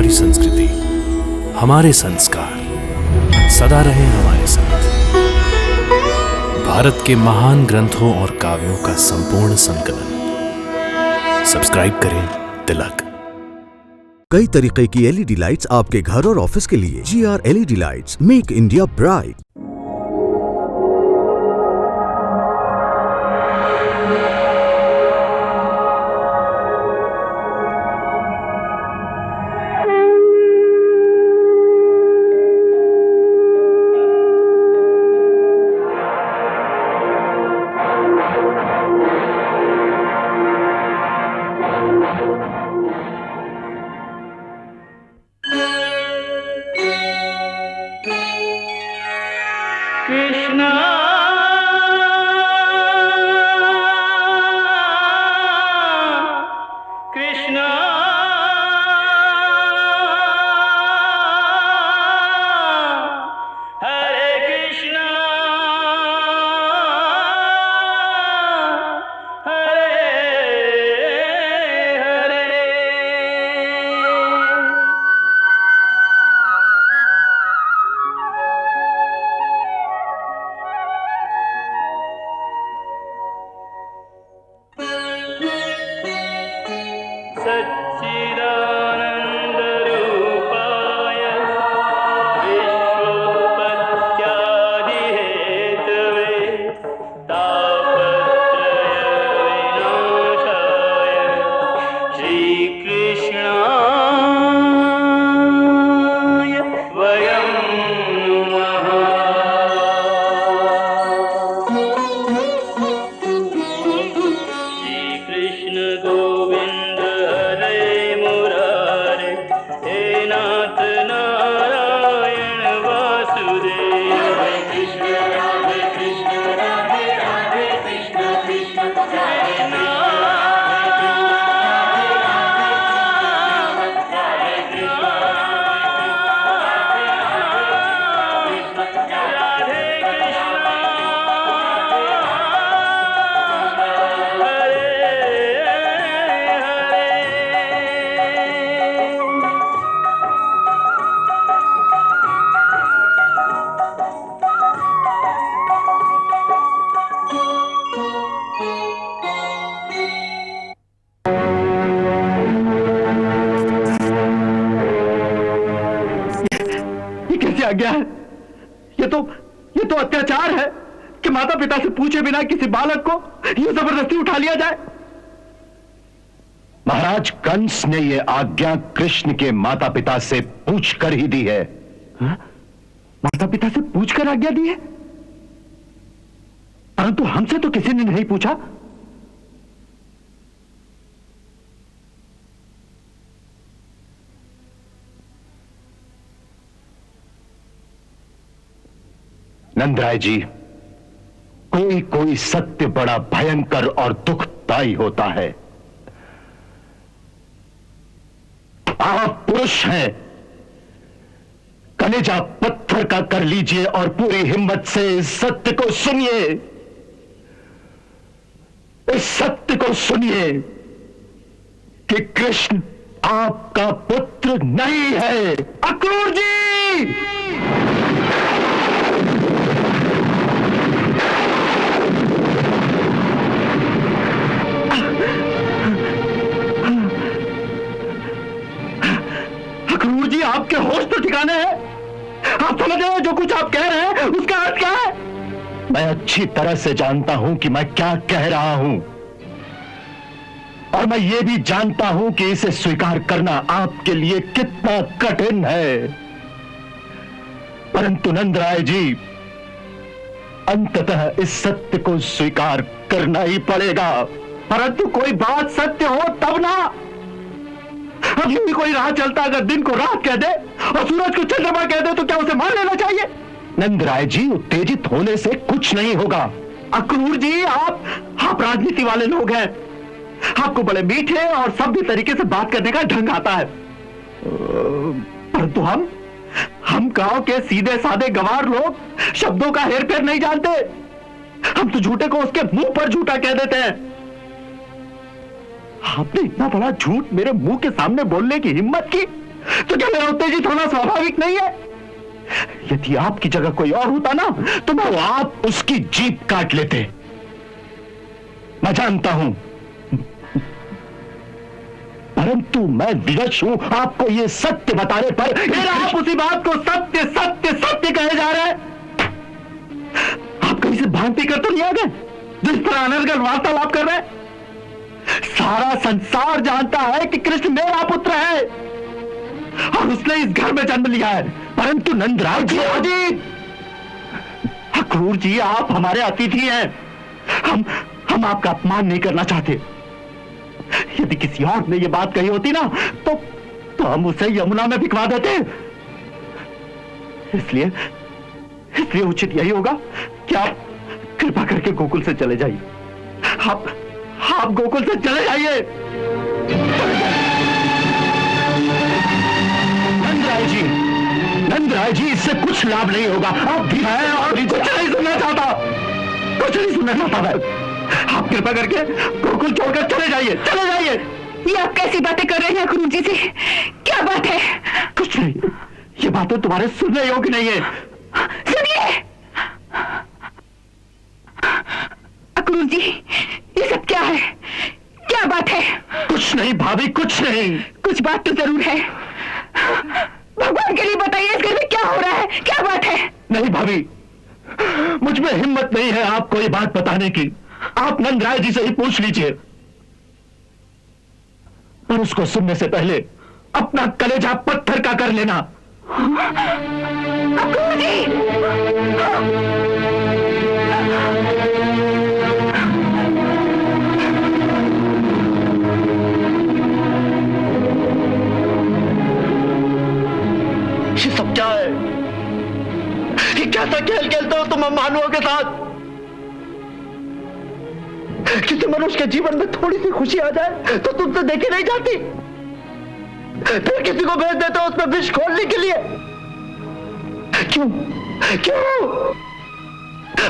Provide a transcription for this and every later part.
हमारी संस्कृति, हमारे संस्कार सदा रहे हमारे साथ। भारत के महान ग्रंथों और काव्यों का संपूर्ण संकलन। सब्सक्राइब करें तिलक। कई तरीके की एलईडी लाइट्स आपके घर और ऑफिस के लिए। GR LED lights, make India bright. Krishna Krishna Hare Krishna Hare Hare. सच्चिदानन्दरूपाय विश्वोत्पत्त्यादिहेतवे तापत्रयविनाशाय श्रीकृष्णाय वयं नमः। श्रीकृष्ण गोविंद हरे मुरारे, हे नाथ नारायण वासुदेव। हरे कृष्ण राधे राधे कृष्ण कृष्ण कृष्ण ये कैसे आ गया है? ये तो अत्याचार है कि माता पिता से पूछे बिना किसी बालक को ये जबरदस्ती उठा लिया जाए। महाराज कंस ने यह आज्ञा कृष्ण के माता पिता से पूछकर ही दी है। हा? माता पिता से पूछकर आज्ञा दी है, परंतु हमसे तो किसी ने नहीं पूछा। नंदराय जी, कोई कोई सत्य बड़ा भयंकर और दुखदायी होता है। आप पुरुष हैं, कलेजा पत्थर का कर लीजिए और पूरी हिम्मत से इस सत्य को सुनिए। इस सत्य को सुनिए कि कृष्ण आपका पुत्र नहीं है। अक्रूर जी! अक्रूर जी, आपके होश तो ठिकाने हैं? आप समझ रहे हैं जो कुछ आप कह रहे हैं उसका अर्थ क्या है? मैं अच्छी तरह से जानता हूं कि मैं क्या कह रहा हूं, और मैं ये भी जानता हूं कि इसे स्वीकार करना आपके लिए कितना कठिन है। परंतु नंदराय जी, अंततः इस सत्य को स्वीकार करना ही पड़ेगा। परंतु कोई बात सत्य हो तब ना। अब यही कोई राह चलता अगर दिन को रात कह दे और सूरज को चंद्रमा कह दे तो क्या उसे मान लेना चाहिए? नंदराय जी, उत्तेजित होने से कुछ नहीं होगा। अक्रूर जी, आप राजनीति वाले लोग हैं। आपको बड़े मीठे और सभ्य तरीके से बात करने का ढंग आता है, परंतु हम गांव के सीधे साधे गंवार लोग शब्दों का हेर फेर नहीं जानते। हम तो झूठे को उसके मुंह पर झूठा कह देते हैं। आपने इतना बड़ा झूठ मेरे मुंह के सामने बोलने की हिम्मत की, तो क्या मेरा उत्तेजित होना स्वाभाविक नहीं है? यदि आपकी जगह कोई और होता ना तो मैं आप उसकी जीभ काट लेते। मैं जानता हूं, परंतु मैं विवश हूं आपको यह सत्य बताने पर। फिर आप उसी बात को सत्य सत्य सत्य कहे जा रहे हैं। आप कहीं से भ्रांति कर तो नहीं आ गए जिस तरह अनर्गल वार्तालाप कर रहे हैं? सारा संसार जानता है कि कृष्ण मेरा पुत्र है और उसने इस घर में जन्म लिया है। परंतु नंदराज जी, अक्रूर जी, आप हमारे अतिथि हैं। हम आपका अपमान नहीं करना चाहते। यदि किसी और ने यह बात कही होती ना तो हम उसे यमुना में भिजवा देते। इसलिए उचित यही होगा कि आप कृपा करके गोकुल से चले जाइए। आप गोकुल से चले जाइए। नंदराय जी, इससे कुछ लाभ नहीं होगा। आप भी हैं और कुछ नहीं सुनना चाहता। मैं। आप कृपा करके गोकुल छोड़कर चले जाइए, चले जाइए। ये आप कैसी बातें कर रहे हैं अक्रूर जी से? क्या बात है? कुछ नहीं, ये बातें तुम्हारे सुनने योग्य नहीं है। सुनिए अक्रूर जी, ये सब क्या है? क्या बात है? कुछ नहीं भाभी, कुछ नहीं। कुछ बात तो जरूर है। भगवान के लिए बताइए, इस घर में क्या हो रहा है? क्या बात है? नहीं भाभी, मुझ में हिम्मत नहीं है आपको ये बात बताने की। आप नंदराय जी से ही पूछ लीजिए। पर उसको सुनने से पहले अपना कलेजा पत्थर का कर लेना। अक्रूर जी! ये सब क्या है? ये कैसा खेल खेलते हो तुम मानवों के साथ? किसी मनुष्य के जीवन में थोड़ी सी खुशी आ जाए तो तुमसे देखी नहीं जाती। फिर किसी को भेज देते हो उसमें विष खोलने के लिए। क्यों?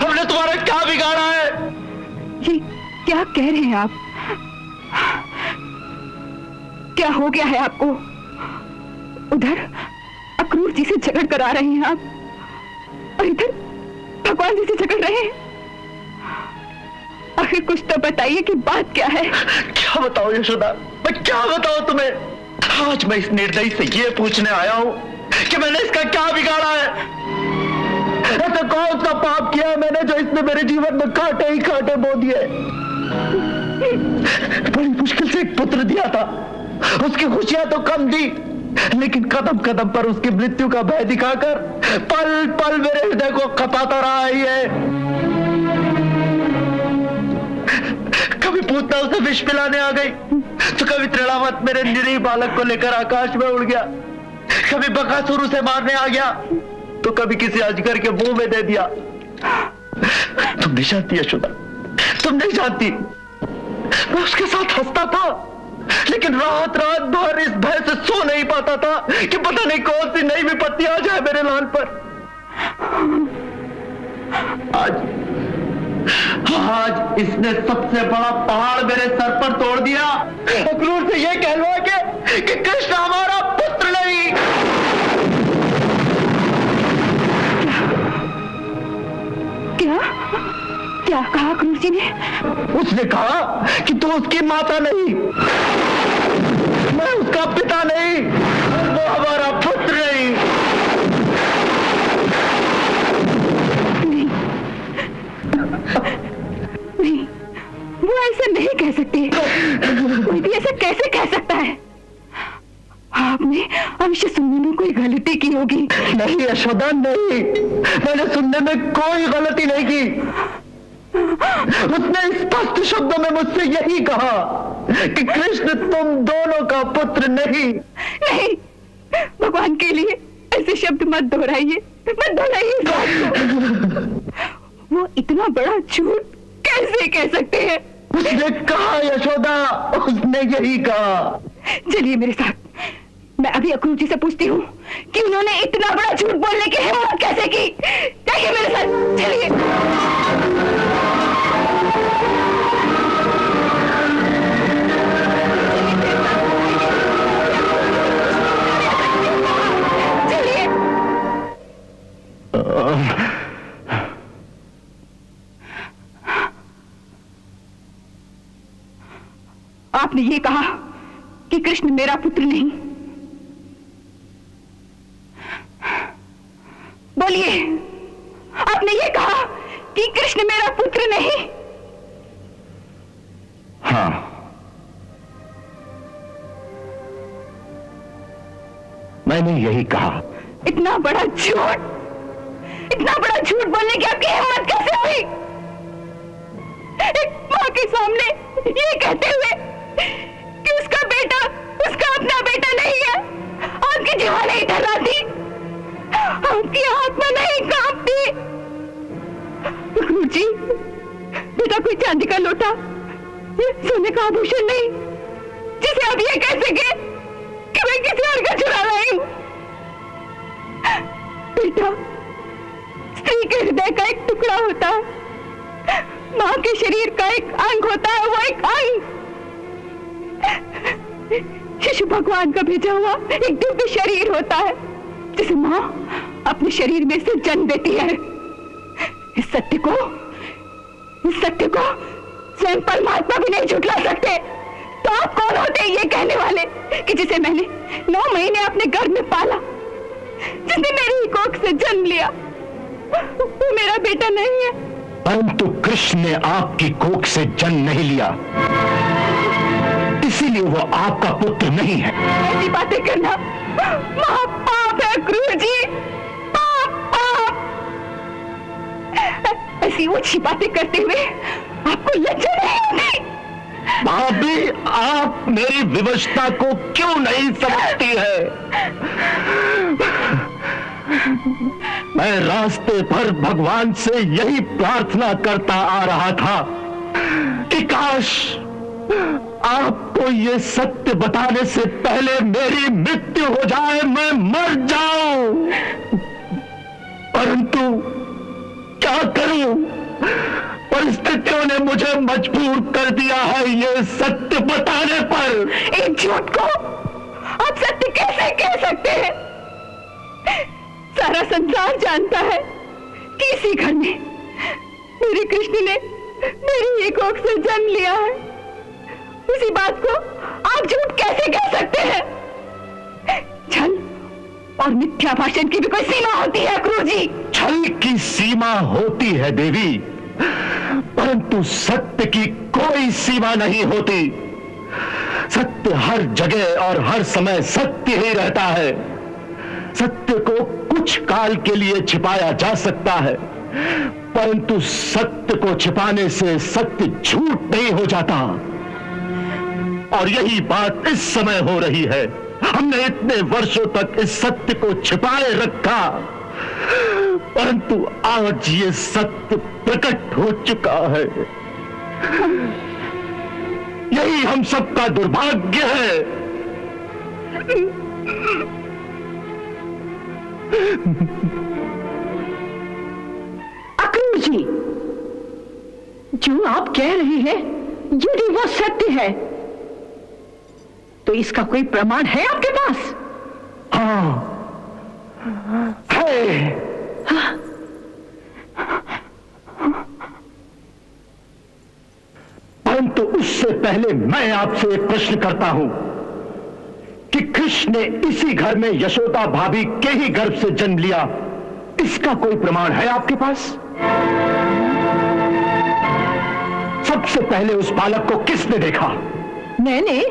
हमने तुम्हारा क्या बिगाड़ा है? ये क्या कह रहे हैं आप? क्या हो गया है आपको? उधर अक्रूर जी से झगड़ कर आ रहे हैं आप और इधर भगवान जी से झगड़ रहे हैं। आखिर कुछ तो बताइए कि बात क्या है? क्या बताओ यशोदा, मैं क्या बताऊं तुम्हें? आज मैं इस निर्दयी से ये पूछने आया हूं कि मैंने इसका क्या बिगाड़ा है। ऐसा कौन सा पाप किया है मैंने जो इसने मेरे जीवन में कांटे ही कांटे बो दिए। बड़ी मुश्किल से एक पुत्र दिया था, उसकी खुशियां तो कम दी, लेकिन कदम कदम पर उसकी मृत्यु का भय दिखाकर पल पल मेरे हृदय को खपाता रहा है। कभी पूतना उसे विष पिलाने आ गई तो कभी तृणावत मेरे निरीह बालक को लेकर आकाश में उड़ गया, कभी बकासुर उसे मारने आ गया तो कभी किसी अजगर के मुंह में दे दिया। तुम नहीं जानती यशोदा, तुम नहीं जानती। मैं उसके साथ हंसता था लेकिन रात रात भर इस भय से सो नहीं पाता था कि पता नहीं कौन सी नई विपत्ति आ जाए मेरे लाल पर। आज इसने सबसे बड़ा पहाड़ मेरे सर पर तोड़ दिया। अक्रूर से यह कहलवा के कि कृष्ण हमारा पुत्र नहीं। क्या कहा अक्रूर जी ने? उसने कहा कि तू उसकी माता नहीं, मैं उसका पिता नहीं, और वो हमारा पुत्र नहीं। नहीं, वो ऐसा नहीं कह सकते। कोई भी ऐसा कैसे कह सकता है? आपने अवश्य सुनने में कोई गलती की होगी। नहीं यशोदा, नहीं, मैंने सुनने में कोई गलती नहीं की। उसने स्पष्ट शब्दों में मुझसे यही कहा कि कृष्ण तुम दोनों का पुत्र नहीं। नहीं, भगवान के लिए ऐसे शब्द मत दोहराइए, मत दोहराइए इस बात को। वो इतना बड़ा झूठ कैसे कह सकते हैं? उसने कहा यशोदा, उसने यही कहा। चलिए मेरे साथ, मैं अभी अक्रूर जी से पूछती हूँ कि उन्होंने इतना बड़ा झूठ बोलने की हिम्मत कैसे की। चलिए मेरे साथ, चलिए। आपने ये कहा कि कृष्ण मेरा पुत्र नहीं। बोलिए, आपने ये कहा कि कृष्ण मेरा पुत्र नहीं? हाँ, मैंने यही कहा। इतना बड़ा झूठ, इतना बड़ा झूठ बोलने की आपकी हिम्मत कैसे हुई? एक मां के सामने ये कहते हुए कि उसका बेटा उसका अपना बेटा नहीं है, आपकी जीवा नहीं ठहराती, आपकी आत्मा नहीं कांपती। गुरुजी, बेटा कोई चांदी का लोटा, सोने का आभूषण नहीं जिसे आप ये कह सके कि मैं किसी और का चुरा रही हूं। बेटा स्त्री के हृदय का एक टुकड़ा होता है, मां के शरीर का एक अंग होता है, वो एक अंग शिशु भगवान का भेजा हुआ एक दिव्य शरीर होता है जिसे मां अपने शरीर में से जन्म देती है। इस सत्य को स्वयं परमात्मा भी नहीं झुठला सकते। तो आप कौन होते हैं ये कहने वाले कि जिसे मैंने 9 महीने अपने गर्भ में पाला, जिसने मेरी ही कोख से जन्म लिया, वो मेरा बेटा नहीं है? परंतु कृष्ण ने आपकी कोख से जन्म नहीं लिया, इसीलिए वो आपका पुत्र नहीं है। ऐसी बातें करना महापाप है गुरुजी, पाप। ऐसी ऊंची बातें करते हुए आपको लज्जा नहीं होती? भाभी, आप मेरी विवशता को क्यों नहीं समझती है? मैं रास्ते भर भगवान से यही प्रार्थना करता आ रहा था कि काश आपको ये सत्य बताने से पहले मेरी मृत्यु हो जाए, मैं मर जाऊं। परंतु क्या करूं, परिस्थितियों ने मुझे मजबूर कर दिया है ये सत्य बताने पर। एक झूठ को आप सत्य कैसे कह सकते हैं? सारा संसार जानता है कि इसी घर में मेरे कृष्ण ने मेरी एक कोख से जन्म लिया है। उसी बात को आप झूठ कैसे कह सकते हैं? छल और मिथ्या भाषण की भी कोई सीमा होती है गुरुजी? छल की सीमा होती है देवी, परंतु सत्य की कोई सीमा नहीं होती। सत्य हर जगह और हर समय सत्य ही रहता है। सत्य को कुछ काल के लिए छिपाया जा सकता है, परंतु सत्य को छिपाने से सत्य झूठ नहीं हो जाता। और यही बात इस समय हो रही है। हमने इतने वर्षों तक इस सत्य को छिपाए रखा, परंतु आज ये सत्य प्रकट हो चुका है। यही हम सबका दुर्भाग्य है। अक्रूर जी, जो आप कह रहे हैं यदि वो सत्य है तो इसका कोई प्रमाण है आपके पास? हाँ है। परंतु उससे पहले मैं आपसे एक प्रश्न करता हूं कि कृष्ण ने इसी घर में यशोदा भाभी के ही गर्भ से जन्म लिया, इसका कोई प्रमाण है आपके पास? सबसे पहले उस बालक को किसने देखा? मैंने।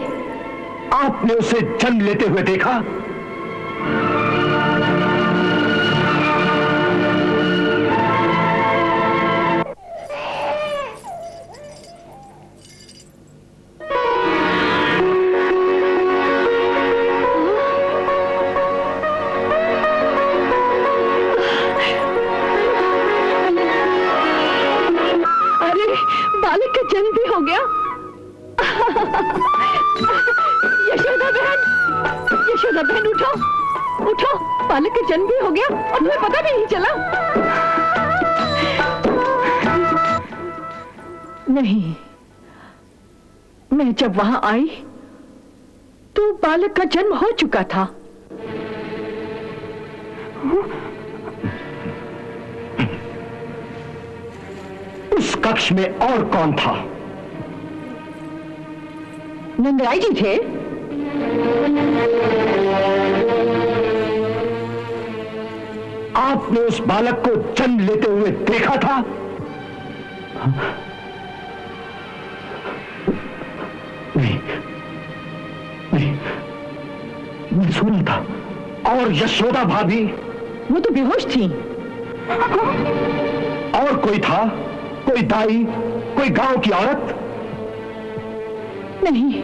आपने उसे जन्म लेते हुए देखा? अरे, बालक का जन्म भी हो गया। यशोदा बहन उठो, उठो, बालक का जन्म भी हो गया और तुम्हें पता भी नहीं चला। नहीं, मैं जब वहां आई तो बालक का जन्म हो चुका था। उस कक्ष में और कौन था? नंदराय जी थे? आपने उस बालक को जन्म लेते हुए देखा था? नहीं, नहीं, मैं सुना था। और यशोदा भाभी? वो तो बेहोश थी। और कोई था? कोई दाई, कोई गांव की औरत? नहीं।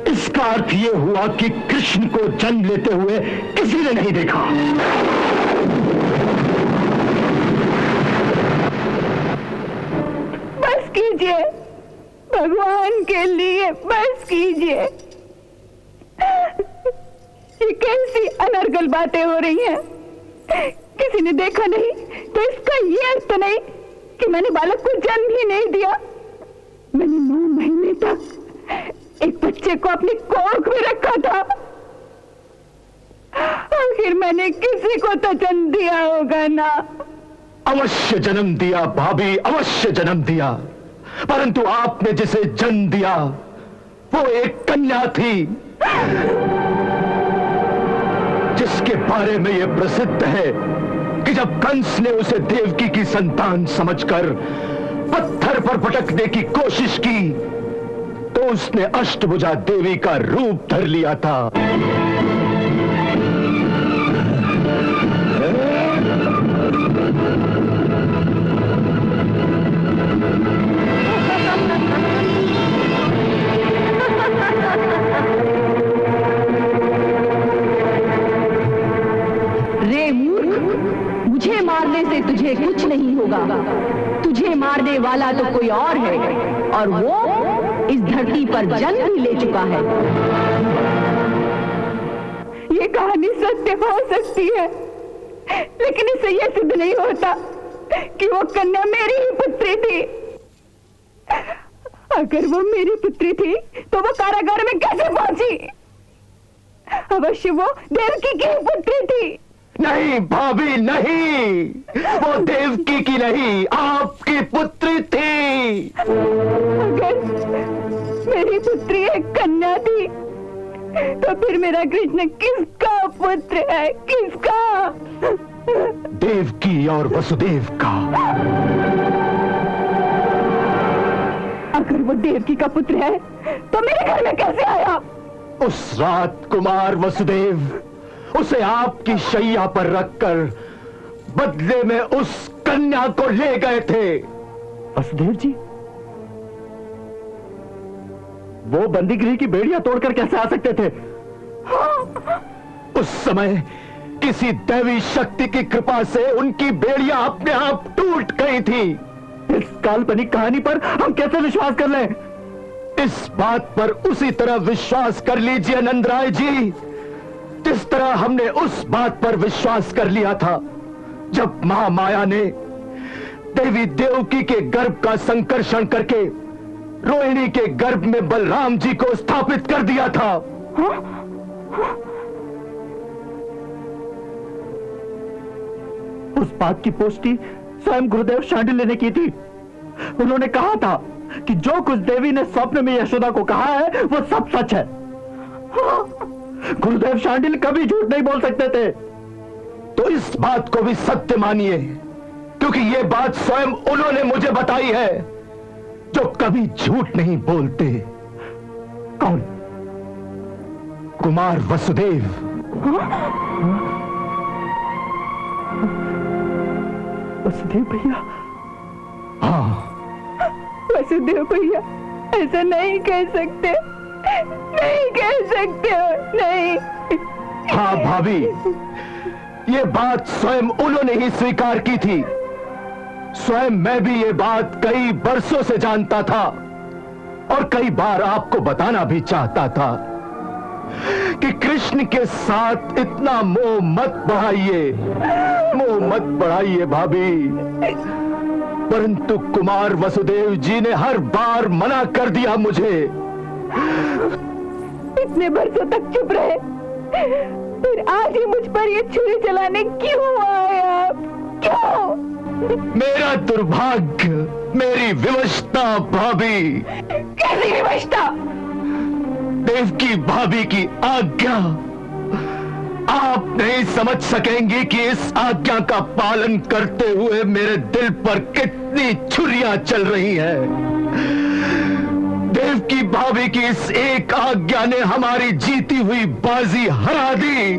इसका अर्थ यह हुआ कि कृष्ण को जन्म लेते हुए किसी ने नहीं देखा। बस कीजिए, भगवान के लिए बस कीजिए। ये कैसी अनर्गल बातें हो रही हैं? किसी ने देखा नहीं तो इसका ये अर्थ नहीं कि मैंने बालक को जन्म ही नहीं दिया। मैंने 9 महीने तक एक बच्चे को अपनी कोख में रखा था। आखिर मैंने किसी को तो जन्म दिया होगा ना। अवश्य जन्म दिया भाभी, अवश्य जन्म दिया। परंतु आपने जिसे जन्म दिया वो एक कन्या थी, जिसके बारे में यह प्रसिद्ध है कि जब कंस ने उसे देवकी की संतान समझकर पत्थर पर पटकने की कोशिश की तो उसने अष्टभुजा देवी का रूप धर लिया था। रे मूर्ख, मुझे मारने से तुझे कुछ नहीं होगा। तुझे मारने वाला तो कोई और है, और वो इस धरती पर जन्म भी ले चुका है। ये कहानी सत्य हो सकती है, लेकिन इससे यह सिद्ध नहीं होता कि वो कन्या मेरी ही पुत्री थी। अगर वो मेरी पुत्री थी तो वो कारागार में कैसे पहुंची? अवश्य वो देवकी की ही पुत्री थी। नहीं भाभी, नहीं, वो देवकी की नहीं, आपकी पुत्री थी। अगर मेरी पुत्री एक कन्या थी तो फिर मेरा कृष्ण किसका पुत्र है? किसका? देवकी और वसुदेव का। अगर वो देवकी का पुत्र है तो मेरे घर में कैसे आया? उस रात कुमार वसुदेव उसे आपकी शैया पर रखकर बदले में उस कन्या को ले गए थे। वसुदेव जी, वो बंदीगृह की बेड़ियां तोड़कर कैसे आ सकते थे? उस समय किसी दैवी शक्ति की कृपा से उनकी बेड़ियां अपने आप टूट गई थी। इस काल्पनिक कहानी पर हम कैसे विश्वास कर लें? इस बात पर उसी तरह विश्वास कर लीजिए नंदराय जी, जिस तरह हमने उस बात पर विश्वास कर लिया था जब महामाया ने देवी देवकी के गर्भ का संकर्षण करके रोहिणी के गर्भ में बलराम जी को स्थापित कर दिया था। उस बात की पुष्टि स्वयं गुरुदेव शांडिल्य ने की थी। उन्होंने कहा था कि जो कुछ देवी ने स्वप्न में यशोदा को कहा है वो सब सच है। गुरुदेव शांडिल्य कभी झूठ नहीं बोल सकते थे। तो इस बात को भी सत्य मानिए, क्योंकि यह बात स्वयं उन्होंने मुझे बताई है, जो कभी झूठ नहीं बोलते। कौन? कुमार वसुदेव। वसुदेव भैया? हाँ, वसुदेव भैया, ऐसा नहीं कह सकते, नहीं कह सकते हो, नहीं। हाँ भाभी, ये बात स्वयं उन्होंने ही स्वीकार की थी। स्वयं मैं भी ये बात कई बरसों से जानता था और कई बार आपको बताना भी चाहता था कि कृष्ण के साथ इतना मोह मत बढ़ाइए, मोह मत बढ़ाइए भाभी। परंतु कुमार वसुदेव जी ने हर बार मना कर दिया मुझे। इतने बरसों तक चुप रहे, फिर आज ही मुझ पर ये छुरी चलाने क्यों आए आप? क्यों? मेरा दुर्भाग्य मेरी विवशता भाभी, कैसी विवशता? देवकी भाभी की आज्ञा। आप नहीं समझ सकेंगी कि इस आज्ञा का पालन करते हुए मेरे दिल पर कितनी छुरियां चल रही हैं। देवकी भाभी की इस एक आज्ञा ने हमारी जीती हुई बाजी हरा दी।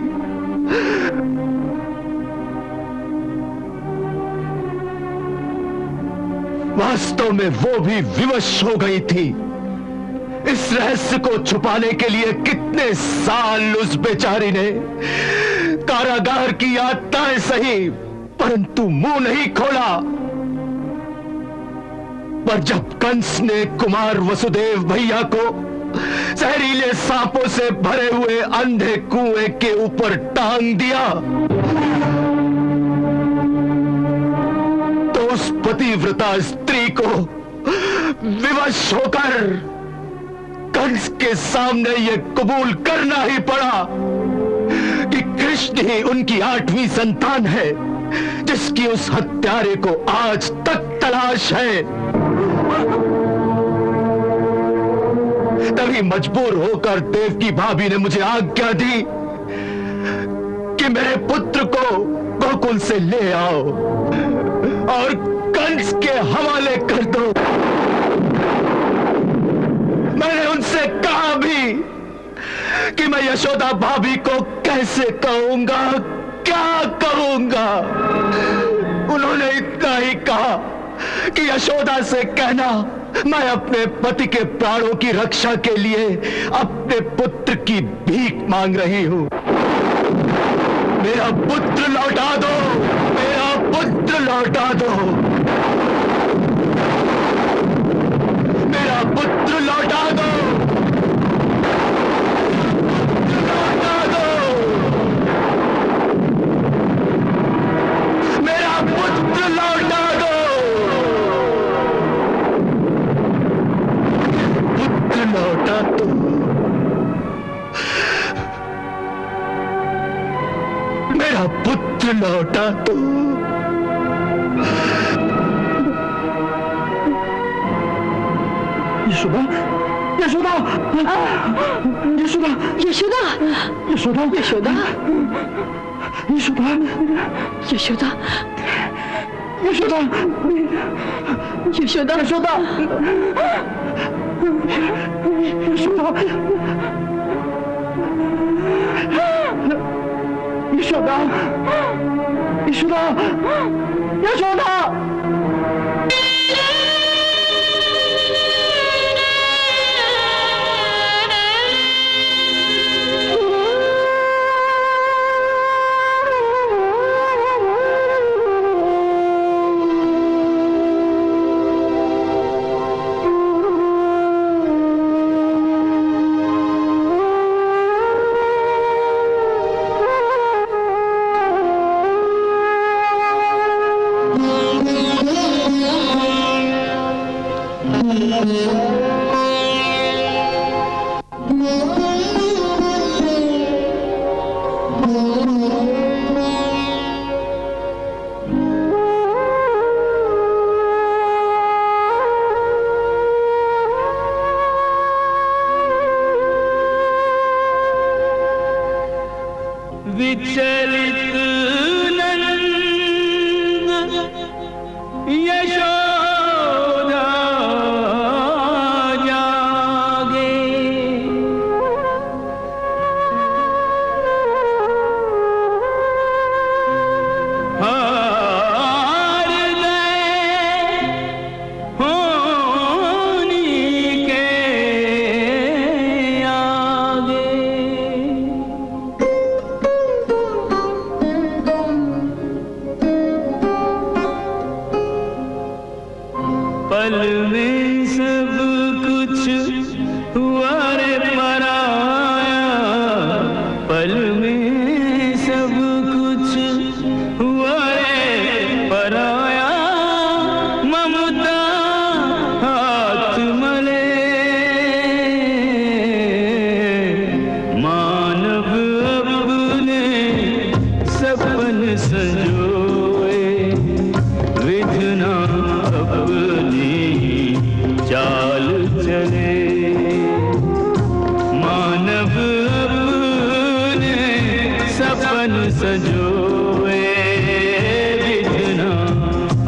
वास्तव में वो भी विवश हो गई थी। इस रहस्य को छुपाने के लिए कितने साल उस बेचारी ने कारागार की यातनाएं सही, परंतु मुंह नहीं खोला। पर जब कंस ने कुमार वसुदेव भैया को जहरीले सांपों से भरे हुए अंधे कुएं के ऊपर टांग दिया, तो उस पतिव्रता स्त्री को विवश होकर कंस के सामने यह कबूल करना ही पड़ा कि कृष्ण ही उनकी 8वीं संतान है, जिसकी उस हत्यारे को आज तक तलाश है। तभी मजबूर होकर देवकी भाभी ने मुझे आज्ञा दी कि मेरे पुत्र को गोकुल से ले आओ और कंस के हवाले कर दो। मैंने उनसे कहा भी कि मैं यशोदा भाभी को कैसे कहूंगा, क्या कहूंगा। उन्होंने इतना ही कहा कि यशोदा से कहना मैं अपने पति के प्राणों की रक्षा के लिए अपने पुत्र की भीख मांग रही हूं। मेरा पुत्र लौटा दो, मेरा पुत्र लौटा दो, मेरा पुत्र लौटा दो, लौटा दो, मेरा पुत्र लौटा दो, पुत्र लौटा दो, मेरा पुत्र लौटा दो। यशोदा, यशोदा, यशोदा, यशोदा, यशोदा, यशोदा, यशोदा, यशोदा, यशोदा, यशोदा, यशोदा, यशोदा, यशोदा, यशोदा, यशोदा। विचलित नंद यशोदा जागे, हार गए होनी के आगे। सजोए विधना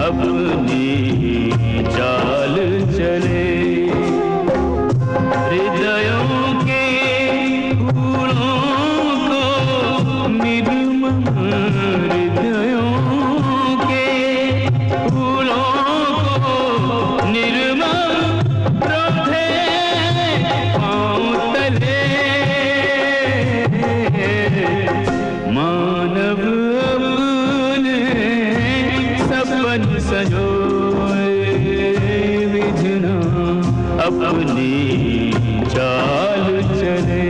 अपनी चाल चले हृदयों के फूलों को निर्मल हृदयों के फूलों को निर्मल रोधे पाँव तले मानव अपने सपन सजोए विधना अपनी चाल चले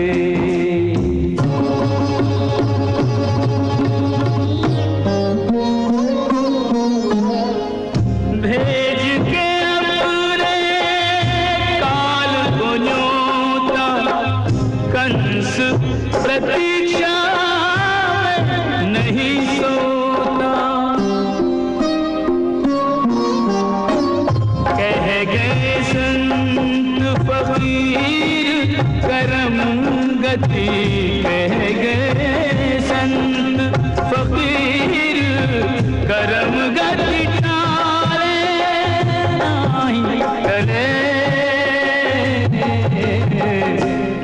भेज के अपने काल को न्योता कंस प्रतीक्षा में नहीं सोता कह गए संत फकीर करम गति कह गए संत फकीर करम गति टाले नहीं टले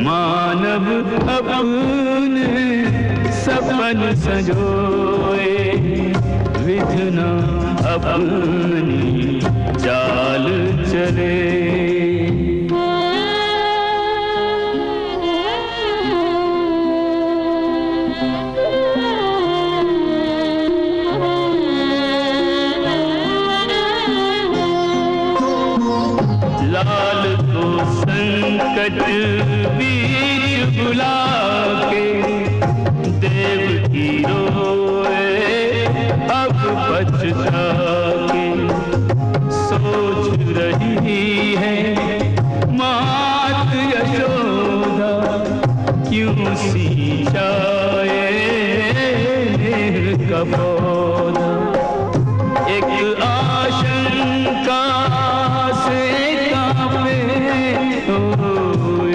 मानव अपने सपन सजोए विधना अपनी चाल चले लाल को संकट बीच बुला के देव की रोए अब पछता के सोच रही है मात यशोदा क्यों सींचाए का पौधा एक आशंका से कांपे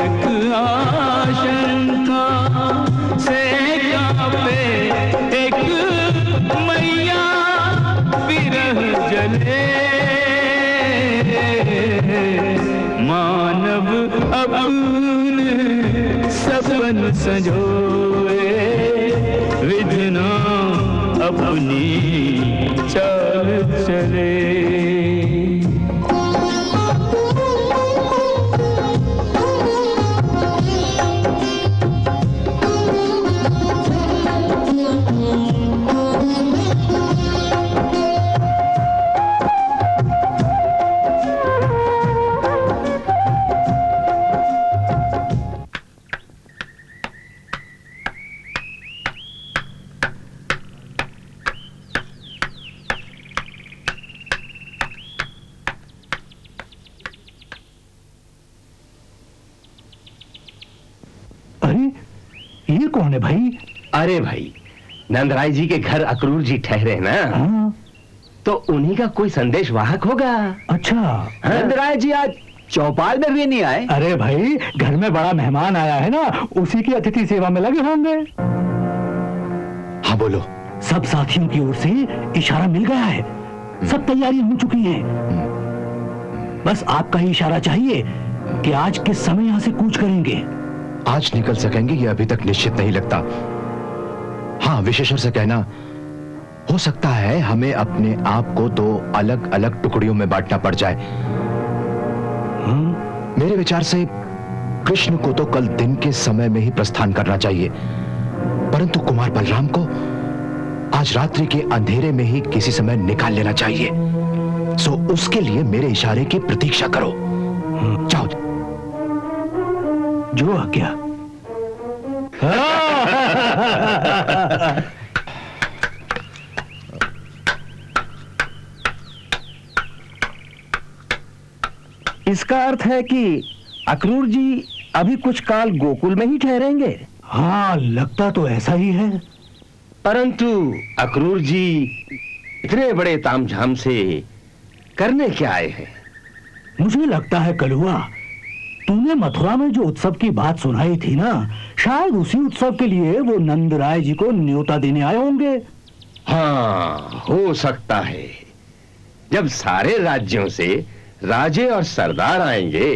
एक आशंका से कांपे एक मैया विरह जले मानव अपने सपन सजोए विधना अपनी चाल चले ये कौन है भाई? अरे भाई, नंदराय जी के घर अक्रूर जी ठहरे ना। हाँ? तो उन्हीं का कोई संदेश वाहक होगा। अच्छा। नंदराय जी आज चौपाल में भी नहीं आए? अरे भाई, घर में बड़ा मेहमान आया है ना, उसी की अतिथि सेवा में लगे होंगे। हाँ बोलो। सब साथियों की ओर से इशारा मिल गया है, सब तैयारी हो चुकी है। बस आपका ही इशारा चाहिए कि आज किस समय यहाँ से कूच करेंगे। आज निकल सकेंगे ये अभी तक निश्चित नहीं लगता। हाँ, विशेषर से कहना, हो सकता है हमें अपने आप को दो अलग अलग टुकड़ियों में बांटना पड़ जाए। मेरे विचार से कृष्ण को तो कल दिन के समय में ही प्रस्थान करना चाहिए, परंतु कुमार बलराम को आज रात्रि के अंधेरे में ही किसी समय निकाल लेना चाहिए। सो उसके लिए मेरे इशारे की प्रतीक्षा करो। जाओ। जो आज्ञा। इसका अर्थ है कि अक्रूर जी अभी कुछ काल गोकुल में ही ठहरेंगे। हाँ, लगता तो ऐसा ही है। परंतु अक्रूर जी इतने बड़े तामझाम से करने क्या आए हैं? मुझे लगता है कलुआ, तूने मथुरा में जो उत्सव की बात सुनाई थी ना, शायद उसी उत्सव के लिए वो नंदराय जी को न्योता देने आए होंगे। हाँ, हो सकता है। जब सारे राज्यों से राजे और सरदार आएंगे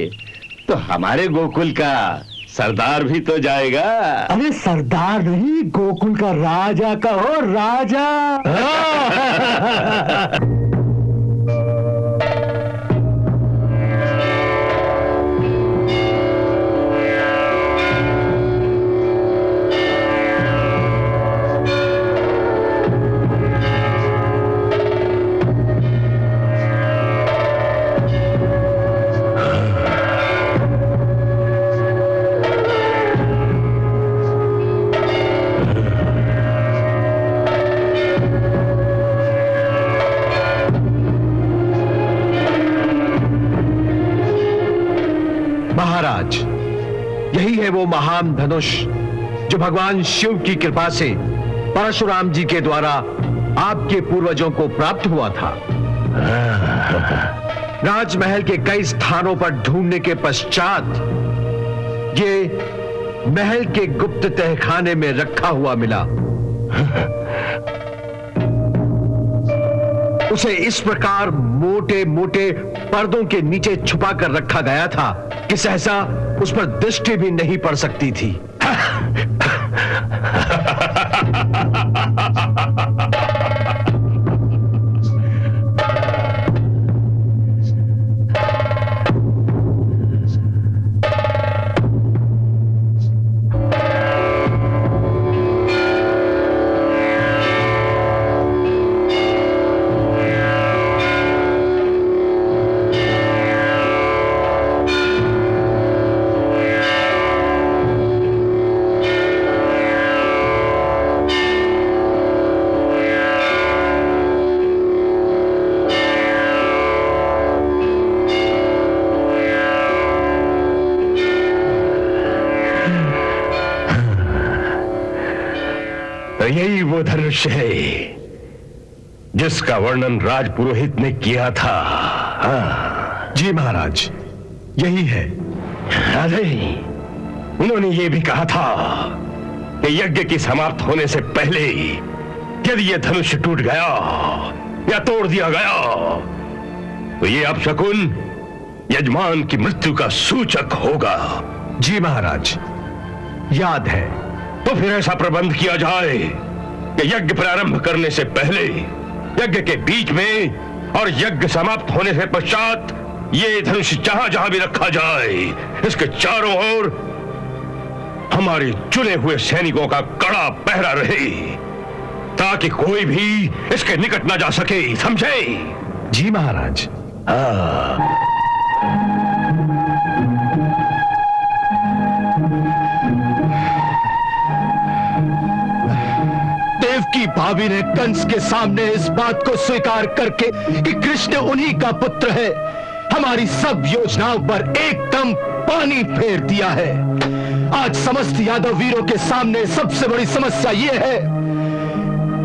तो हमारे गोकुल का सरदार भी तो जाएगा। अरे सरदार नहीं, गोकुल का राजा कहो, राजा। महाराज, यही है वो महान धनुष जो भगवान शिव की कृपा से परशुराम जी के द्वारा आपके पूर्वजों को प्राप्त हुआ था। राजमहल के कई स्थानों पर ढूंढने के पश्चात ये महल के गुप्त तहखाने में रखा हुआ मिला। उसे इस प्रकार मोटे मोटे पर्दों के नीचे छुपा कर रखा गया था कि सहसा उस पर दृष्टि भी नहीं पड़ सकती थी। यही वो धनुष है जिसका वर्णन राजपुरोहित ने किया था। हाँ। जी महाराज, यही है। अरे, उन्होंने ये भी कहा था कि यज्ञ की समाप्त होने से पहले यदि ये धनुष टूट गया या तोड़ दिया गया तो ये अपशकुन यजमान की मृत्यु का सूचक होगा। जी महाराज, याद है। तो फिर ऐसा प्रबंध किया जाए कि यज्ञ प्रारंभ करने से पहले, यज्ञ के बीच में और यज्ञ समाप्त होने से पश्चात ये धनुष जहां जहां भी रखा जाए, इसके चारों ओर हमारे चुने हुए सैनिकों का कड़ा पहरा रहे ताकि कोई भी इसके निकट ना जा सके। समझे? जी महाराज। देवकी भाभी ने कंस के सामने इस बात को स्वीकार करके कि कृष्ण उन्हीं का पुत्र है, हमारी सब योजनाओं पर एकदम पानी फेर दिया है। आज समस्त यादव वीरों के सामने सबसे बड़ी समस्या यह है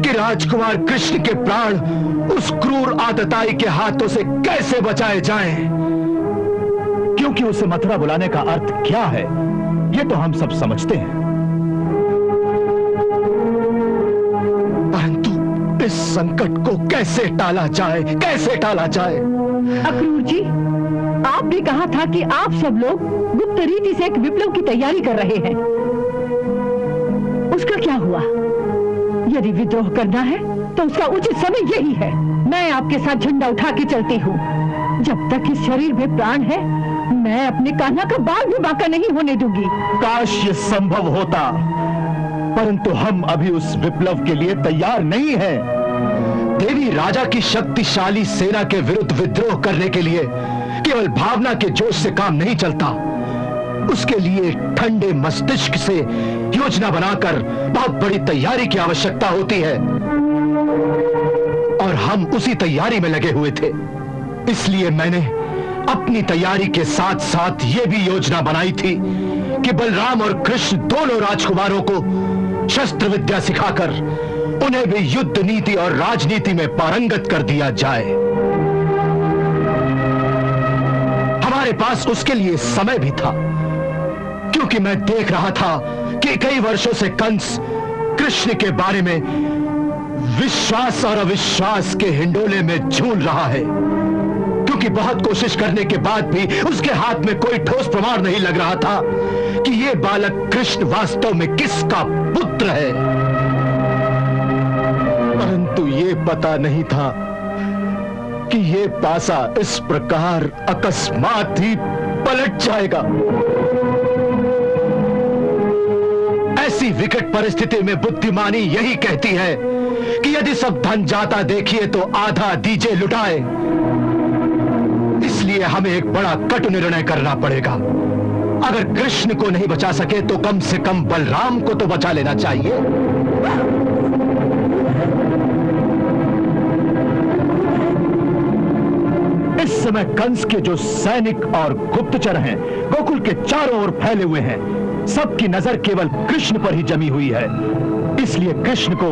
कि राजकुमार कृष्ण के प्राण उस क्रूर आतताई के हाथों से कैसे बचाए जाएं? क्योंकि उसे मथुरा बुलाने का अर्थ क्या है, यह तो हम सब समझते हैं। परंतु इस संकट को कैसे टाला जाए, कैसे टाला जाए? अक्रूर जी, आपने कहा था कि आप सब लोग गुप्त रीति से एक विप्लव की तैयारी कर रहे हैं। उसका क्या हुआ? यदि विद्रोह करना है तो उसका उचित समय यही है। मैं आपके साथ झंडा उठा के चलती हूँ। जब तक इस शरीर में प्राण है, मैं अपने कान्हा का बाल भी बांका नहीं होने दूंगी। काश ये संभव होता, परंतु हम अभी उस विप्लव के लिए तैयार नहीं हैं। देवी राजा की शक्तिशाली सेना के विरुद्ध विद्रोह करने के लिए केवल भावना के जोश से काम नहीं चलता। उसके लिए ठंडे मस्तिष्क से योजना बनाकर बहुत बड़ी तैयारी की आवश्यकता होती है, और हम उसी तैयारी में लगे हुए थे। इसलिए मैंने अपनी तैयारी के साथ साथ यह भी योजना बनाई थी कि बलराम और कृष्ण दोनों राजकुमारों को शस्त्र विद्या सिखाकर उन्हें भी युद्ध नीति और राजनीति में पारंगत कर दिया जाए। हमारे पास उसके लिए समय भी था, क्योंकि मैं देख रहा था कि कई वर्षों से कंस कृष्ण के बारे में विश्वास और अविश्वास के हिंडोले में झूल रहा है, क्योंकि बहुत कोशिश करने के बाद भी उसके हाथ में कोई ठोस प्रमाण नहीं लग रहा था कि यह बालक कृष्ण वास्तव में किसका पुत्र है। परंतु यह पता नहीं था कि यह पासा इस प्रकार अकस्मात ही पलट जाएगा। ऐसी विकट परिस्थिति में बुद्धिमानी यही कहती है कि यदि सब धन जाता देखिए तो आधा दीजिए लुटाए। इसलिए हमें एक बड़ा कटु निर्णय करना पड़ेगा। अगर कृष्ण को नहीं बचा सके तो कम से कम बलराम को तो बचा लेना चाहिए। इस समय कंस के जो सैनिक और गुप्तचर हैं, गोकुल के चारों ओर फैले हुए हैं। सबकी नजर केवल कृष्ण पर ही जमी हुई है। इसलिए कृष्ण को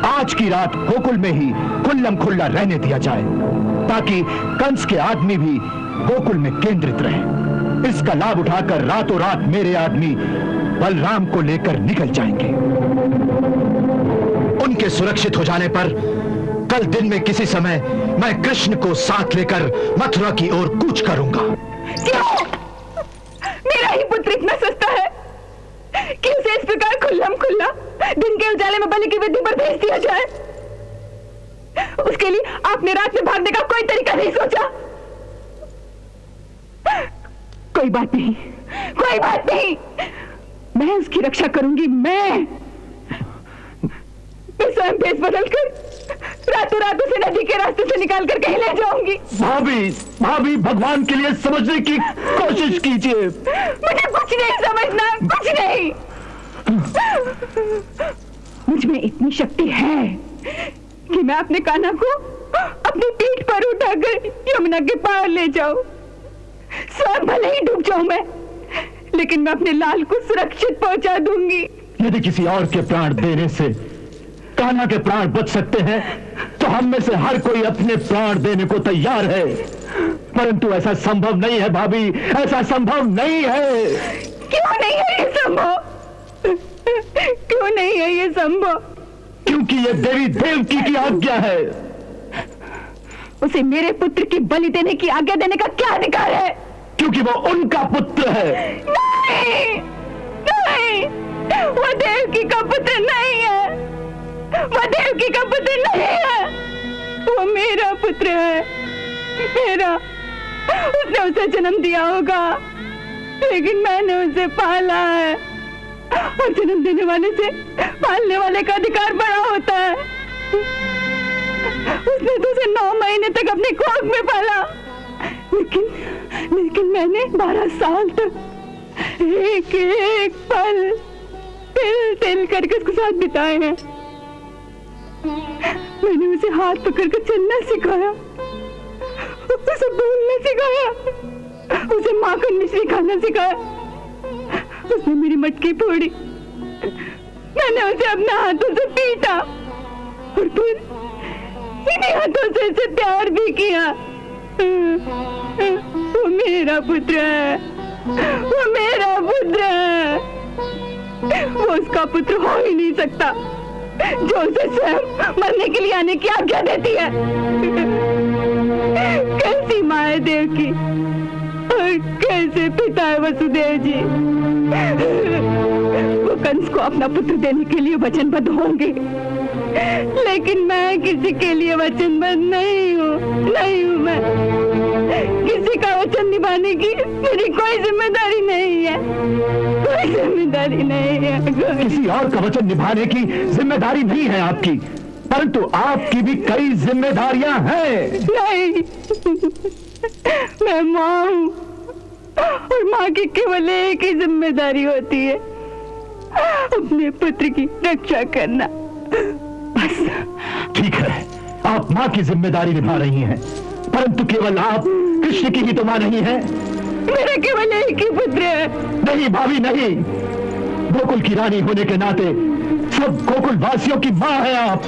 आज की रात गोकुल में ही खुल्लम खुल्ला रहने दिया जाए, ताकि कंस के आदमी भी गोकुल में केंद्रित रहे। इसका लाभ उठाकर रातों रात मेरे आदमी बलराम को लेकर निकल जाएंगे। उनके सुरक्षित हो जाने पर कल दिन में किसी समय मैं कृष्ण को साथ लेकर मथुरा की ओर कूच करूंगा। क्यों? मेरा ही पुत्र इतना सस्ता है कि उसे इस प्रकार खुल्लम खुल्ला दिन के उजाले में बलि की वेदी पर भेज दिया जाए? उसके लिए आपने रात में भागने का कोई तरीका नहीं सोचा? कोई बात नहीं, कोई बात नहीं, मैं उसकी रक्षा करूंगी। मैं स्वयं भेष बदलकर रातों रात उसे नदी के रास्ते से निकालकर कहीं ले जाऊंगी। भाभी, भाभी, भगवान के लिए समझने की कोशिश कीजिए। मुझे कुछ नहीं समझना, कुछ नहीं। मुझ में इतनी शक्ति है कि मैं अपने कान्हा को अपनी पीठ पर उठाकर यमुना के पार ले जाऊं। स्वयं भले ही डूब जाऊं मैं, लेकिन मैं अपने लाल को सुरक्षित पहुंचा दूंगी। यदि किसी और के प्राण देने से कान्हा के प्राण बच सकते हैं तो हम में से हर कोई अपने प्राण देने को तैयार है, परंतु ऐसा संभव नहीं है भाभी, ऐसा संभव नहीं है। क्यों नहीं है ये संभव? क्यों नहीं है ये संभव? क्योंकि ये देवी देवकी की आज्ञा है। उसे मेरे पुत्र की बलि देने की आज्ञा देने का क्या अधिकार है? क्योंकि वो उनका पुत्र है। नहीं, नहीं, वो देवकी का पुत्र नहीं है। वो देवकी का पुत्र नहीं है, वो मेरा पुत्र है, मेरा। उसने उसे जन्म दिया होगा, लेकिन मैंने उसे पाला है, और जन्म देने वाले से पालने वाले का अधिकार बड़ा होता है। उसने तो उसे 9 महीने तक अपने कोख में पाला, लेकिन मैंने 12 साल तक एक एक पल तिल तिल करके उसके साथ बिताए हैं। मैंने उसे हाथ पकड़कर चलना सिखाया, उसे बोलना सिखाया, उसे माखन मिश्री खाना सिखाया। उसने मेरी मटकी फोड़ी, मैंने उसे अपने हाथों से पीटा, और फिर इन्हीं हाथों से उसे प्यार भी किया। वो मेरा पुत्र है, वो मेरा पुत्र है। वो उसका पुत्र हो ही नहीं सकता जो उसे स्वयं मरने के लिए आने की आज्ञा देती है। कैसी माँ है देवकी और कैसे पिता है वसुदेव जी। वो कंस को अपना पुत्र देने के लिए वचनबद्ध होंगे, लेकिन मैं किसी के लिए वचनबद्ध नहीं हूँ, नहीं हूँ। मैं किसी का वचन निभाने की मेरी कोई जिम्मेदारी नहीं है, कोई जिम्मेदारी नहीं है। किसी और का वचन निभाने की जिम्मेदारी नहीं है आपकी, परंतु आपकी भी कई जिम्मेदारियां हैं। नहीं, मैं माँ हूँ, और माँ की केवल एक ही जिम्मेदारी होती है, अपने पुत्र की रक्षा करना, बस। ठीक है, आप माँ की जिम्मेदारी निभा रही हैं, परंतु केवल आप कृष्ण की ही तो माँ नहीं है। मेरा केवल एक ही पुत्र है। नहीं भाभी, नहीं। गोकुल की रानी होने के नाते सब गोकुल वासियों की माँ है आप,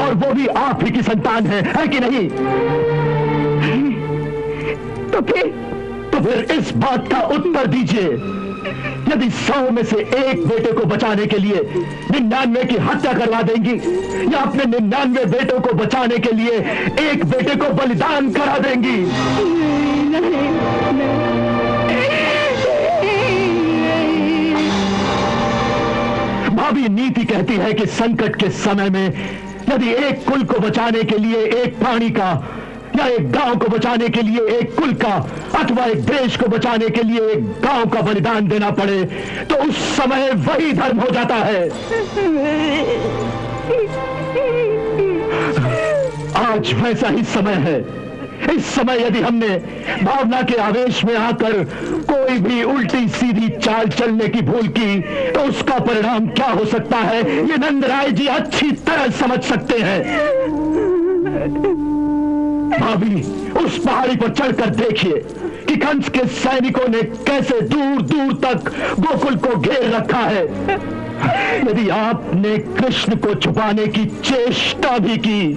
और वो भी आप ही की संतान है कि नहीं? तो फिर इस बात का उत्तर दीजिए, यदि 100 में से एक बेटे को बचाने के लिए 99 की हत्या करवा देंगी, या अपने 99 बेटों को बचाने के लिए एक बेटे को बलिदान करा देंगी? भाभी, नीति कहती है कि संकट के समय में यदि एक कुल को बचाने के लिए एक प्राणी का, या एक गांव को बचाने के लिए एक कुल का, अथवा एक देश को बचाने के लिए एक गांव का बलिदान देना पड़े, तो उस समय वही धर्म हो जाता है। आज वैसा ही समय है। इस समय यदि हमने भावना के आवेश में आकर कोई भी उल्टी सीधी चाल चलने की भूल की, तो उसका परिणाम क्या हो सकता है, ये नंदराय जी अच्छी तरह समझ सकते हैं। भाभी, उस पहाड़ी पर चढ़कर देखिए कि कंस के सैनिकों ने कैसे दूर दूर तक गोकुल को घेर रखा है। यदि आपने कृष्ण को छुपाने की चेष्टा भी की,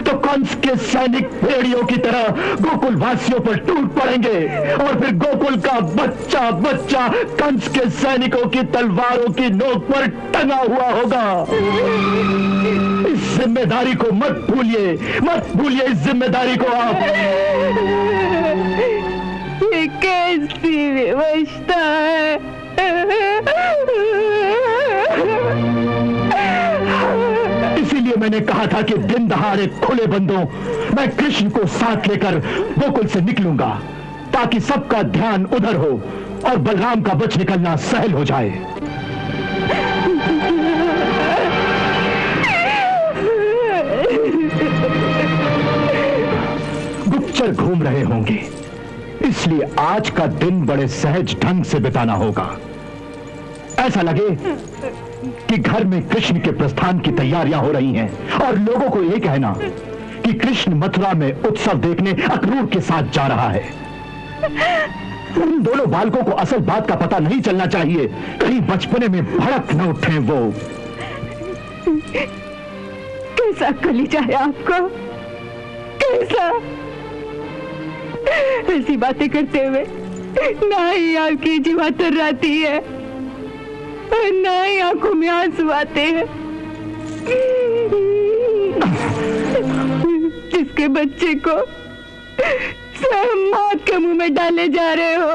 तो कंस के सैनिक भेड़ियों की तरह गोकुल वासियों पर टूट पड़ेंगे, और फिर गोकुल का बच्चा बच्चा कंस के सैनिकों की तलवारों की नोक पर टंगा हुआ होगा। इस जिम्मेदारी को मत भूलिए, मत भूलिए इस जिम्मेदारी को आप। ये कैसी व्यवस्था है? इसीलिए मैंने कहा था कि दिन दहाड़े खुले बंदों मैं कृष्ण को साथ लेकर गोकुल से निकलूंगा, ताकि सबका ध्यान उधर हो और बलराम का बच निकलना सहल हो जाए। गुप्तचर घूम रहे होंगे, इसलिए आज का दिन बड़े सहज ढंग से बिताना होगा। ऐसा लगे कि घर में कृष्ण के प्रस्थान की तैयारियां हो रही हैं, और लोगों को यह कहना कि कृष्ण मथुरा में उत्सव देखने अक्रूर के साथ जा रहा है। उन दोनों बालकों को असल बात का पता नहीं चलना चाहिए, कहीं बचपने में भड़क न उठे वो। कैसा कलीजा है आपका, कैसा? ऐसी बातें करते हुए ना ही आपकी जीवा तर्राती है, ना ही आंखों में आंसू आते हैं। जिसके बच्चे को स्वयं मौत के मुंह में डाले जा रहे हो,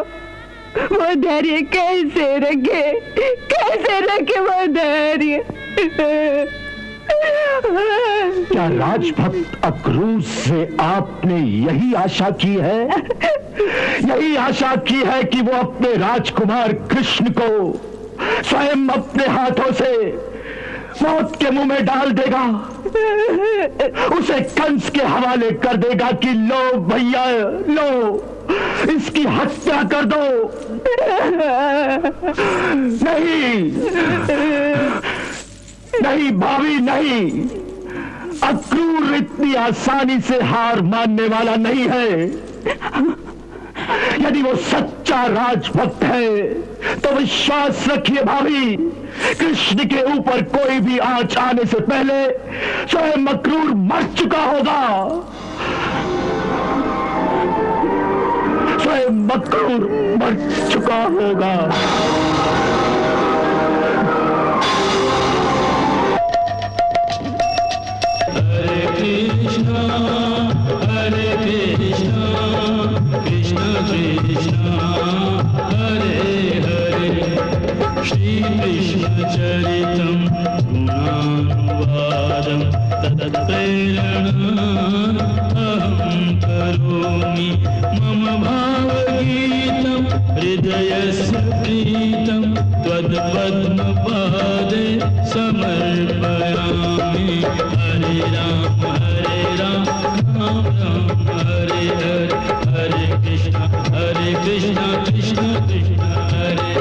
वो धैर्य कैसे रखे, कैसे रखे वो धैर्य? क्या राजभक्त अक्रूर से आपने यही आशा की है? यही आशा की है कि वो अपने राजकुमार कृष्ण को स्वयं अपने हाथों से मौत के मुंह में डाल देगा, उसे कंस के हवाले कर देगा कि लो भैया लो, इसकी हत्या कर दो? नहीं नहीं भाभी, नहीं। अक्रूर इतनी आसानी से हार मानने वाला नहीं है। यदि वो सच्चा राजभक्त है तो विश्वास रखिए भाभी, कृष्ण के ऊपर कोई भी आंच आने से पहले स्वयं अक्रूर मर चुका होगा, स्वयं अक्रूर मर चुका होगा। हरे कृष्णा कृष्ण कृष्णा हरे हरे, श्री कृष्ण चरितम गुणानुवादम तत्प्रेरणा अहं करोमि, मम भावगीतं हृदयस्य प्रीतं त्वत्पद्मपादे समर्पयामि। हरे राम राम राम हरे हरे, हरे कृष्णा कृष्ण कृष्ण हरे